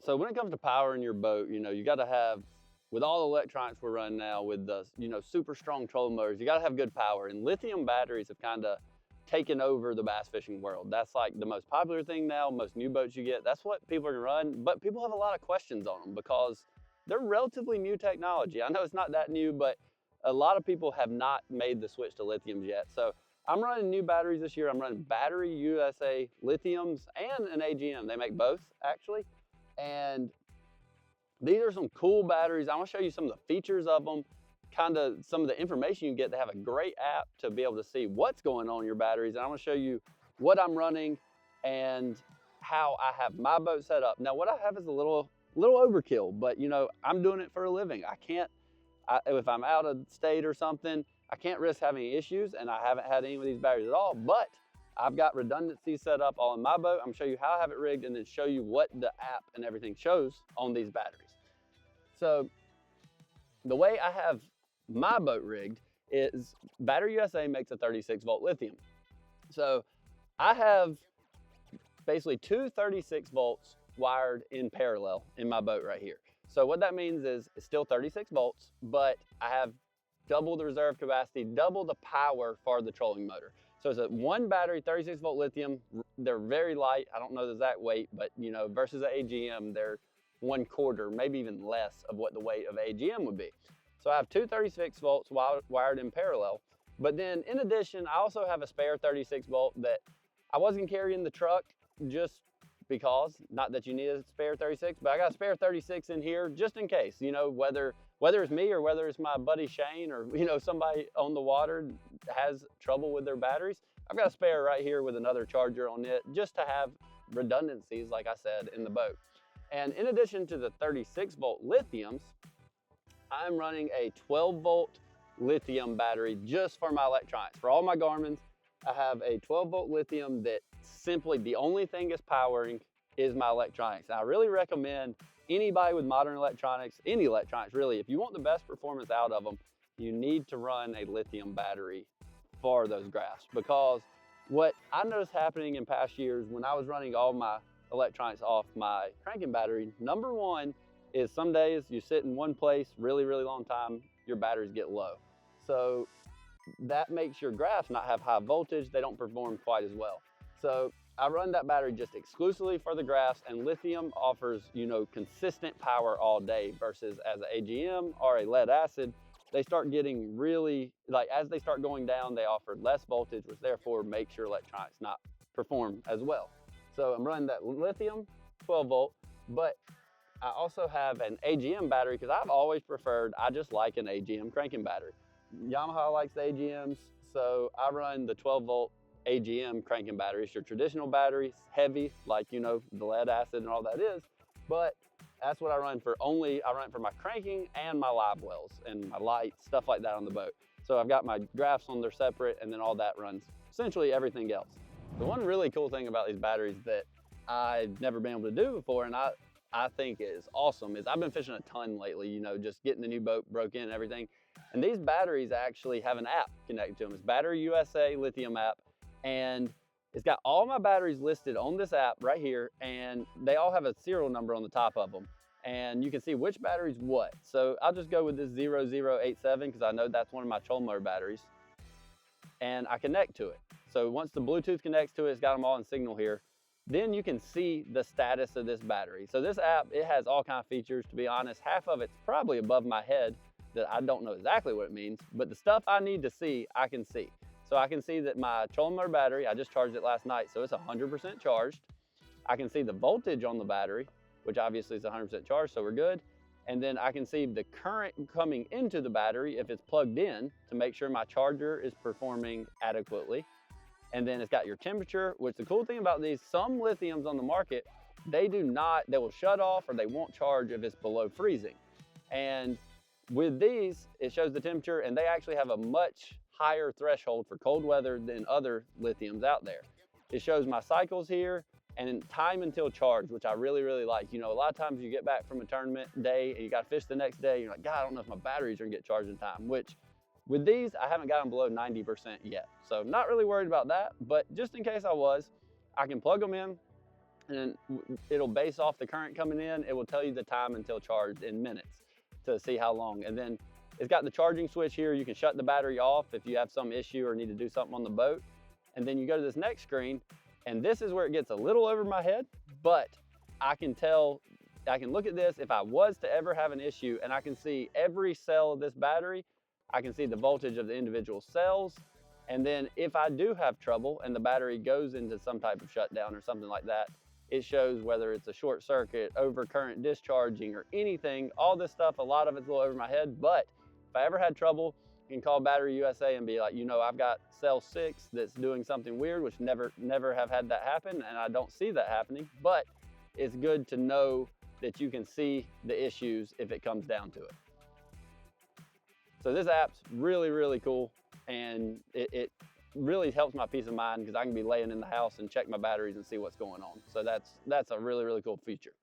So when it comes to powering your boat, you got to have, with all the electronics we're running now, with the super strong trolling motors, you got to have good power. And lithium batteries have kind of taken over the bass fishing world. That's like the most popular thing now. Most new boats you get, that's what people are gonna run. But people have a lot of questions on them because they're relatively new technology. I know it's not that new, but a lot of people have not made the switch to lithiums yet. So I'm running new batteries this year. I'm running Battery USA lithiums and an AGM. They make both actually. And these are some cool batteries. I want to show you some of the features of them, kind of some of the information you get. To have a great app to be able to see what's going on in your batteries. And I want to show you what I'm running and how I have my boat set up. Now, what I have is a little overkill, but I'm doing it for a living. If I'm out of state or something, I can't risk having issues, and I haven't had any of these batteries at all, but I've got redundancy set up all in my boat. I'm gonna show you how I have it rigged and then show you what the app and everything shows on these batteries. So the way I have my boat rigged is Battery USA makes a 36-volt lithium. So I have basically two 36 volts wired in parallel in my boat right here. So what that means is it's still 36 volts, but I have double the reserve capacity, double the power for the trolling motor. So it's a one battery, 36 volt lithium. They're very light. I don't know the exact weight, but versus an AGM, they're 1/4, maybe even less of what the weight of AGM would be. So I have two 36 volts wired in parallel. But then in addition, I also have a spare 36 volt that I wasn't carrying the truck just because, not that you need a spare 36, but I got a spare 36 in here just in case, whether it's me or whether it's my buddy Shane or somebody on the water has trouble with their batteries. I've got a spare right here with another charger on it just to have redundancies, like I said, in the boat. And in addition to the 36 volt lithiums, I'm running a 12 volt lithium battery just for my electronics. For all my Garmin's, I have a 12 volt lithium that simply the only thing it's powering is my electronics. And I really recommend anybody with modern electronics, any electronics really, if you want the best performance out of them, you need to run a lithium battery for those graphs. Because what I noticed happening in past years when I was running all my electronics off my cranking battery, number one is some days you sit in one place really long time, your batteries get low. So that makes your graphs not have high voltage. They don't perform quite as well. So I run that battery just exclusively for the graphs, and lithium offers, consistent power all day versus as an AGM or a lead acid, they start getting really, as they start going down, they offer less voltage, which therefore makes your electronics not perform as well. So I'm running that lithium 12 volt, but I also have an AGM battery because I've always preferred, I just like an AGM cranking battery. Yamaha likes the AGMs, so I run the 12 volt AGM cranking battery. It's your traditional battery, heavy, like the lead acid and all that is, but that's what I run for. I run it for my cranking and my live wells and my lights, stuff like that on the boat. So I've got my graphs on there separate, and then all that runs essentially everything else. The one really cool thing about these batteries that I've never been able to do before, and I think is awesome, is I've been fishing a ton lately, just getting the new boat broke in and everything. And these batteries actually have an app connected to them. It's Battery USA lithium app. And it's got all my batteries listed on this app right here. And they all have a serial number on the top of them. And you can see which battery's what. So I'll just go with this 0087 because I know that's one of my trolling motor batteries. And I connect to it. So once the Bluetooth connects to it, it's got them all in signal here. Then you can see the status of this battery. So this app, it has all kinds of features. To be honest, half of it's probably above my head that I don't know exactly what it means, but the stuff I need to see, I can see. So I can see that my trolling motor battery, I just charged it last night, so it's 100% charged. I can see the voltage on the battery, which obviously is 100% charged, so we're good. And then I can see the current coming into the battery if it's plugged in to make sure my charger is performing adequately. And then it's got your temperature, which the cool thing about these, some lithiums on the market, they will shut off or they won't charge if it's below freezing. And with these, it shows the temperature, and they actually have a much higher threshold for cold weather than other lithiums out there. It shows my cycles here and time until charge, which I really like. A lot of times you get back from a tournament day and you got to fish the next day. You're like, God, I don't know if my batteries are gonna get charged in time, which with these, I haven't gotten below 90% yet. So not really worried about that, but just in case I was, I can plug them in and it'll base off the current coming in. It will tell you the time until charged in minutes to see how long. And then it's got the charging switch here. You can shut the battery off if you have some issue or need to do something on the boat. And then you go to this next screen, and this is where it gets a little over my head, but I can tell, I can look at this if I was to ever have an issue, and I can see every cell of this battery. I can see the voltage of the individual cells. And then if I do have trouble and the battery goes into some type of shutdown or something like that, it shows whether it's a short circuit, overcurrent discharging, or anything. All this stuff, a lot of it's a little over my head, but if I ever had trouble, you can call Battery USA and be like, you know, I've got cell 6 that's doing something weird, which never have had that happen, and I don't see that happening, but it's good to know that you can see the issues if it comes down to it. So this app's really, really cool, and it really helps my peace of mind because I can be laying in the house and check my batteries and see what's going on. So that's a really, really cool feature.